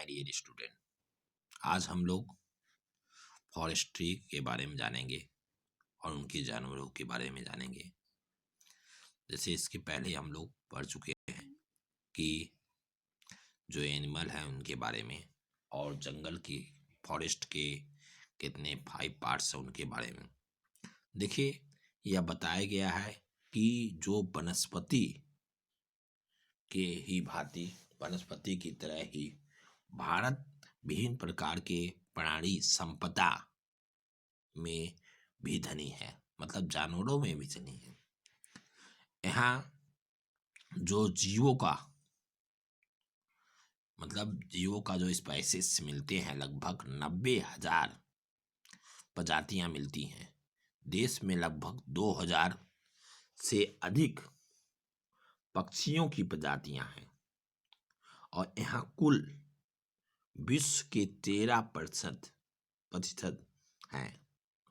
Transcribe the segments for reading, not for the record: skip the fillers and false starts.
My dear student. आज हम लोग फॉरेस्ट्री के बारे में जानेंगे और उनके जानवरों के बारे में जानेंगे। जैसे इसके पहले हम लोग पढ़ चुके हैं कि जो एनिमल है उनके बारे में और जंगल की फॉरेस्ट के कितने 5 पार्ट्स हैं उनके बारे में। देखिए, यह बताया गया है कि जो वनस्पति के ही भांति वनस्पति की तरह ही भारत विभिन्न प्रकार के प्राणी संपदा में भी धनी है, मतलब जानवरों में भी धनी है। यहाँ जो जीवों का जो स्पाइसेस मिलते हैं, लगभग 90,000 प्रजातियां मिलती हैं। देश में लगभग 2,000 से अधिक पक्षियों की प्रजातियां हैं और यहाँ कुल विश्व के 13% हैं।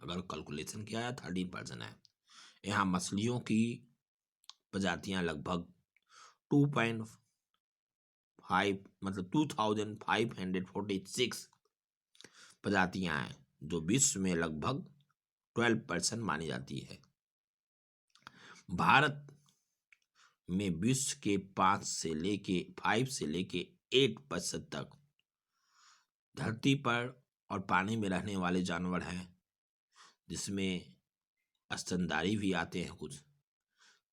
अगर कैलकुलेशन किया है 13% है। यहाँ मछलियों की प्रजातियां लगभग 2546 प्रजातियां हैं, जो विश्व में लगभग 12% मानी जाती है। भारत में विश्व के 5 से लेके 8% तक धरती पर और पानी में रहने वाले जानवर हैं, जिसमें स्तनधारी भी आते हैं। कुछ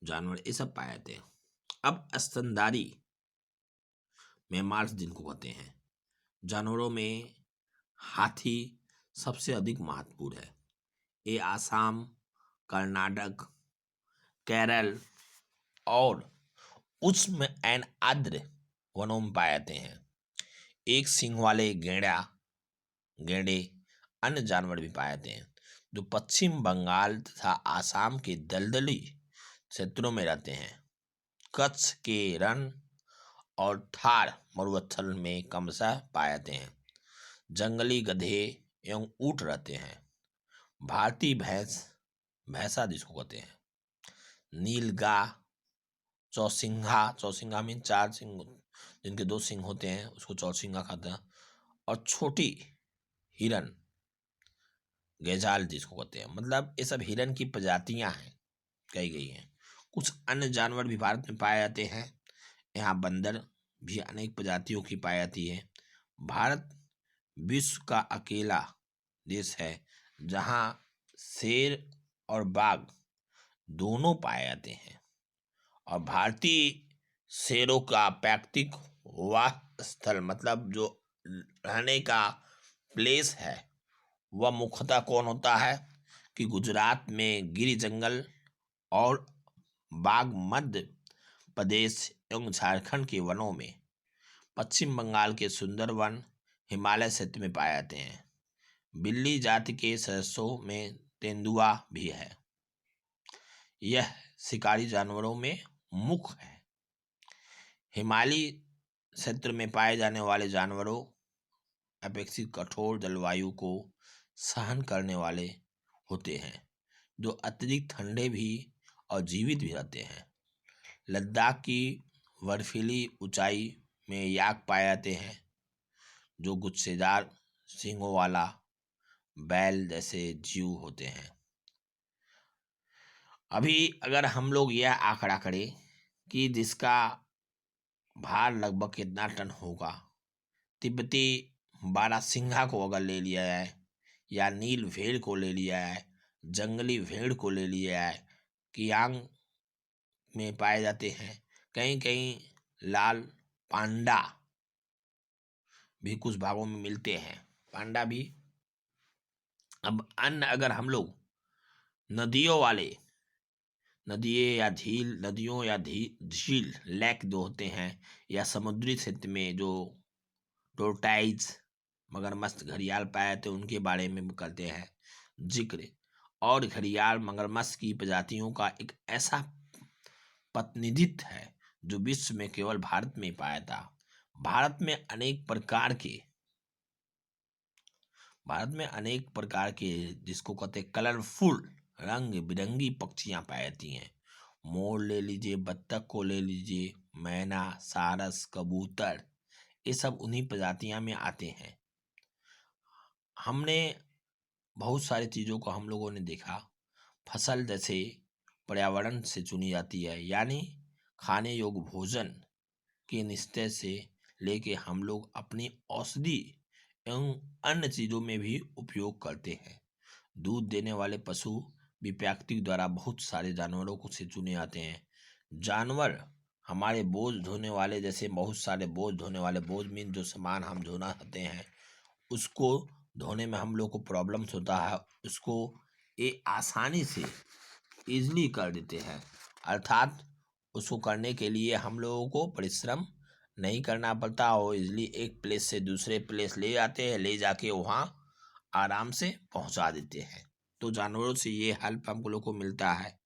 जानवर ये सब पाए जाते हैं। अब स्तनधारी मैमल्स जिनको कहते हैं, जानवरों में हाथी सबसे अधिक महत्वपूर्ण है। ये आसाम, कर्नाटक, केरल और उष्ण एवं आर्द्र वनों में पाए जाते हैं। एक सींग वाले गैंडे अन्य जानवर भी पाए जाते हैं, जो पश्चिम बंगाल तथा आसाम के दलदली क्षेत्रों में रहते हैं। कच्छ के रण और थार मरुस्थल में क्रमशः पाए जाते हैं। जंगली गधे एवं ऊंट रहते हैं। भारतीय भैंसा जिसको कहते हैं, नीलगाय, चौसिंघा में 4 सिंह, जिनके 2 सिंह होते हैं उसको चौसिंघा कहते हैं। और छोटी हिरन, गैजाल जिसको कहते हैं, मतलब ये सब हिरन की प्रजातियां हैं, कही गई हैं। कुछ अन्य जानवर भी भारत में पाए जाते हैं। यहाँ बंदर भी अनेक प्रजातियों की पाई जाती है। भारत विश्व का अकेला देश है जहाँ शेर और बाघ दोनों पाए जाते हैं। और भारतीय शेरों का पैतृक वास स्थल, मतलब जो रहने का प्लेस है, वह मुख्यतः कौन होता है कि गुजरात में गिर जंगल और बाघ मध्य प्रदेश एवं झारखंड के वनों में, पश्चिम बंगाल के सुंदरवन, हिमालय क्षेत्र में पाए जाते हैं। बिल्ली जाति के सदस्यों में तेंदुआ भी है। यह शिकारी जानवरों में मुख्य है। हिमालयी क्षेत्र में पाए जाने वाले जानवरों अपेक्षित कठोर जलवायु को सहन करने वाले होते हैं, जो अत्यधिक ठंडे भी और जीवित भी रहते हैं। लद्दाख की बर्फीली ऊंचाई में याक पाए जाते हैं, जो गुच्छेदार सींगों वाला बैल जैसे जीव होते हैं। अभी अगर हम लोग यह आंकड़ा करें कि जिसका भार लगभग कितना टन होगा, तिब्बती बारहसिंघा को अगर ले लिया जाए या नील भेड़ को ले लिया जाए, जंगली भेड़ को ले लिया जाए, कियांग में पाए जाते हैं, कहीं कहीं लाल पांडा भी कुछ भागों में मिलते हैं, पांडा भी। अब अन्य अगर हम लोग नदियों या झील लेक जो होते हैं, या समुद्री क्षेत्र में जो टोर्टाइज मगरमच्छ घड़ियाल पाए जाते हैं, उनके बारे में करते हैं जिक्र। और घड़ियाल मगरमच्छ की प्रजातियों का एक ऐसा प्रतिनिधित्व है जो विश्व में केवल भारत में पाया था। भारत में अनेक प्रकार के जिसको कहते हैं कलरफुल, रंग बिरंगी पक्षियां पाई जाती हैं। मोर ले लीजिए, बत्तख को ले लीजिए, मैना, सारस, कबूतर, ये सब उन्हीं प्रजातियां में आते हैं। हमने बहुत सारी चीज़ों को हम लोगों ने देखा। फसल जैसे पर्यावरण से चुनी जाती है, यानी खाने योग्य भोजन के निश्चय से लेके हम लोग अपनी औषधि एवं अन्य चीज़ों में भी उपयोग करते हैं। दूध देने वाले पशु भी प्रकृति द्वारा बहुत सारे जानवरों को से चुने जाते हैं। जानवर हमारे बोझ ढोने वाले, जैसे बहुत सारे बोझ ढोने वाले, बोझ मीन जो सामान हम ढोना चाहते हैं उसको ढोने में हम लोग को प्रॉब्लम्स होता है, उसको ये आसानी से ईजिली कर देते हैं। अर्थात उसको करने के लिए हम लोगों को परिश्रम नहीं करना पड़ता और इजली एक प्लेस से दूसरे प्लेस ले जाते हैं, ले जाके वहाँ आराम से पहुँचा देते हैं। तो जानवरों से ये हेल्प हम लोग को मिलता है।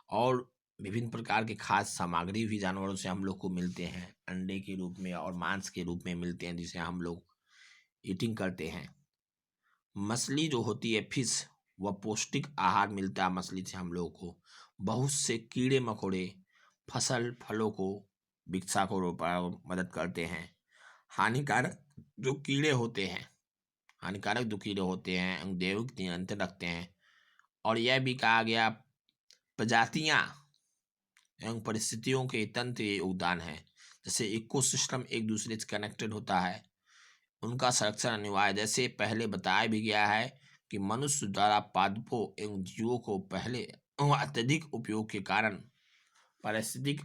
और विभिन्न प्रकार के खाद्य सामग्री भी जानवरों से हम लोग को मिलते हैं, अंडे के रूप में और मांस के रूप में मिलते हैं, जिसे हम लोग ईटिंग करते हैं। मछली जो होती है फिश, वह पौष्टिक आहार मिलता है मछली से हम लोगों को। बहुत से कीड़े मकोड़े फसल फलों को वृक्षा को रोपा मदद करते हैं। हानिकारक जो कीड़े होते हैं हानिकारक जो कीड़े होते हैं जैविक नियंत्रण रखते हैं। और यह भी कहा गया प्रजातियां एवं परिस्थितियों के तंत्र योगदान है। जैसे इकोसिस्टम एक दूसरे से कनेक्टेड होता है, उनका संरक्षण अनिवार्य। जैसे पहले बताया भी गया है कि मनुष्य द्वारा पादपों एवं जीवों को पहले अत्यधिक उपयोग के कारण पारिस्थितिक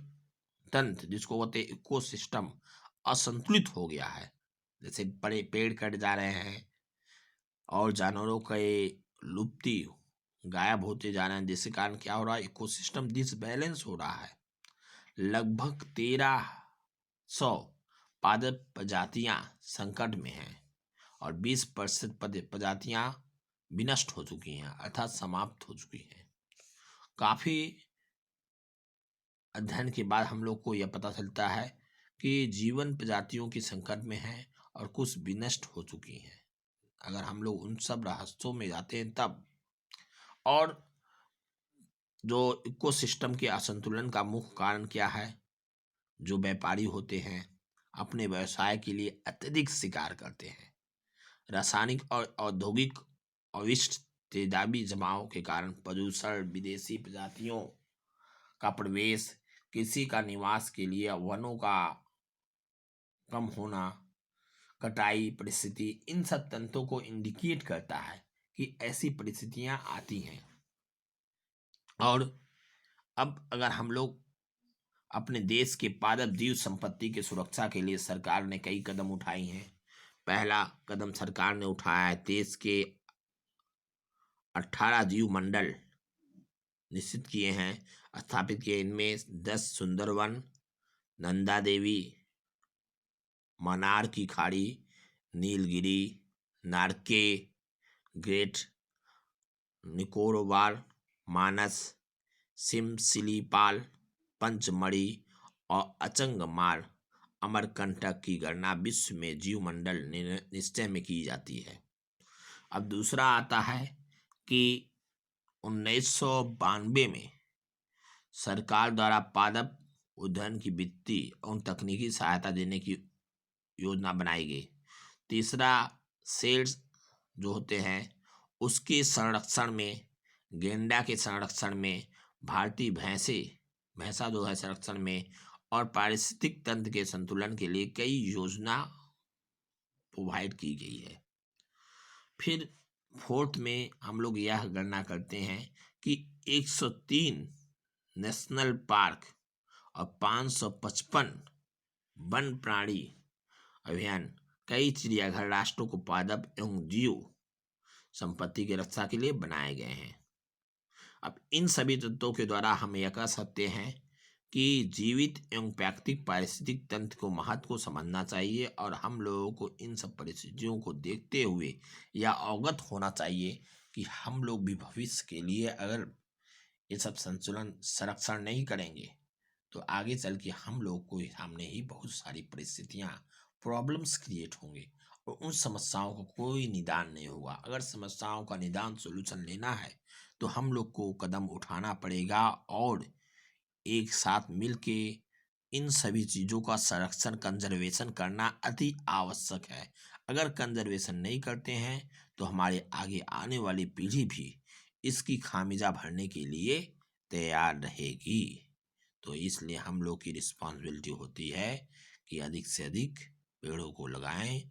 तंत्र, जिसको बोलते हैं इकोसिस्टम, असंतुलित हो गया है। जैसे बड़े पेड़ कट जा रहे हैं और जानवरों के लुप्ति गायब होते जा रहे हैं, जिसके कारण क्या हो रहा है, इकोसिस्टम डिसबैलेंस हो रहा है। लगभग 1300 पादप प्रजातियां संकट में हैं और 20% प्रजातियां विनष्ट हो चुकी हैं, अर्थात समाप्त हो चुकी हैं। काफी अध्ययन के बाद हम लोग को यह पता चलता है कि जीवन प्रजातियों की संकट में है और कुछ विनष्ट हो चुकी हैं। अगर हम लोग उन सब रहस्यों में जाते हैं तब। और जो इकोसिस्टम के असंतुलन का मुख्य कारण क्या है, जो व्यापारी होते हैं अपने व्यवसाय के लिए अत्यधिक शिकार करते हैं। रासायनिक और औद्योगिक अविष्ट तेजाबी जमाव के कारण प्रदूषण, विदेशी प्रजातियों का प्रवेश, कृषि का निवास के लिए वनों का कम होना, कटाई परिस्थिति, इन सब तंत्रों को इंडिकेट करता है कि ऐसी परिस्थितियां आती हैं। और अब अगर हम लोग अपने देश के पादप जीव संपत्ति की सुरक्षा के लिए सरकार ने कई कदम उठाई हैं। पहला कदम सरकार ने उठाया है, देश के 18 जीव मंडल निश्चित किए हैं, स्थापित किए। इनमें 10 सुंदरवन, नंदा देवी, मनार की खाड़ी, नीलगिरी, नारके, ग्रेट निकोबार, मानस, सिमसिलीपाल, पंचमढ़ी और अचंगमार अमरकंटक की गणना विश्व में जीवमंडल निश्चय में की जाती है। अब दूसरा आता है कि 1992 में सरकार द्वारा पादप उद्यान की वित्तीय एवं तकनीकी सहायता देने की योजना बनाई गई। तीसरा, सेल्स जो होते हैं उसके संरक्षण में, गेंडा के संरक्षण में, भारतीय भैंसा जो है संरक्षण में, और पारिस्थितिक तंत्र के संतुलन के लिए कई योजना प्रोवाइड की गई है। फिर फोर्थ में हम लोग यह गणना करते हैं कि 103 नेशनल पार्क और 555 वन प्राणी अभियान, कई चिड़ियाघर राष्ट्रों को पादप एवं जीव संपत्ति की रक्षा के लिए बनाए गए हैं। अब इन सभी तत्वों के द्वारा हम यह कह सकते हैं कि जीवित एवं प्राकृतिक पारिस्थितिक तंत्र को महत्व को समझना चाहिए और हम लोगों को इन सब परिस्थितियों को देखते हुए या अवगत होना चाहिए कि हम लोग भी भविष्य के लिए अगर ये सब संतुलन संरक्षण नहीं करेंगे तो आगे चल के हम लोग को सामने ही बहुत सारी परिस्थितियां, प्रॉब्लम्स क्रिएट होंगे और उन समस्याओं का कोई निदान नहीं होगा। अगर समस्याओं का निदान सोल्यूशन लेना है तो हम लोग को कदम उठाना पड़ेगा और एक साथ मिल के इन सभी चीज़ों का संरक्षण कंजर्वेशन करना अति आवश्यक है। अगर कंजर्वेशन नहीं करते हैं तो हमारे आगे आने वाली पीढ़ी भी इसकी खामियाजा भरने के लिए तैयार रहेगी। तो इसलिए हम लोग की रिस्पॉन्सिबिलिटी होती है कि अधिक से अधिक पेड़ों को लगाएं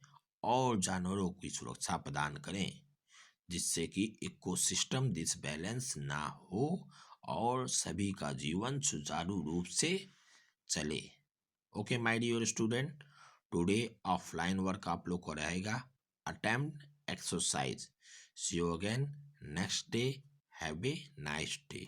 और जानवरों की सुरक्षा प्रदान करें, जिससे कि इकोसिस्टम डिसबैलेंस ना हो और सभी का जीवन सुचारू रूप से चले। Okay my dear student, today offline work आप लोग को रहेगा, attempt exercise. See you again next day. Have a nice day.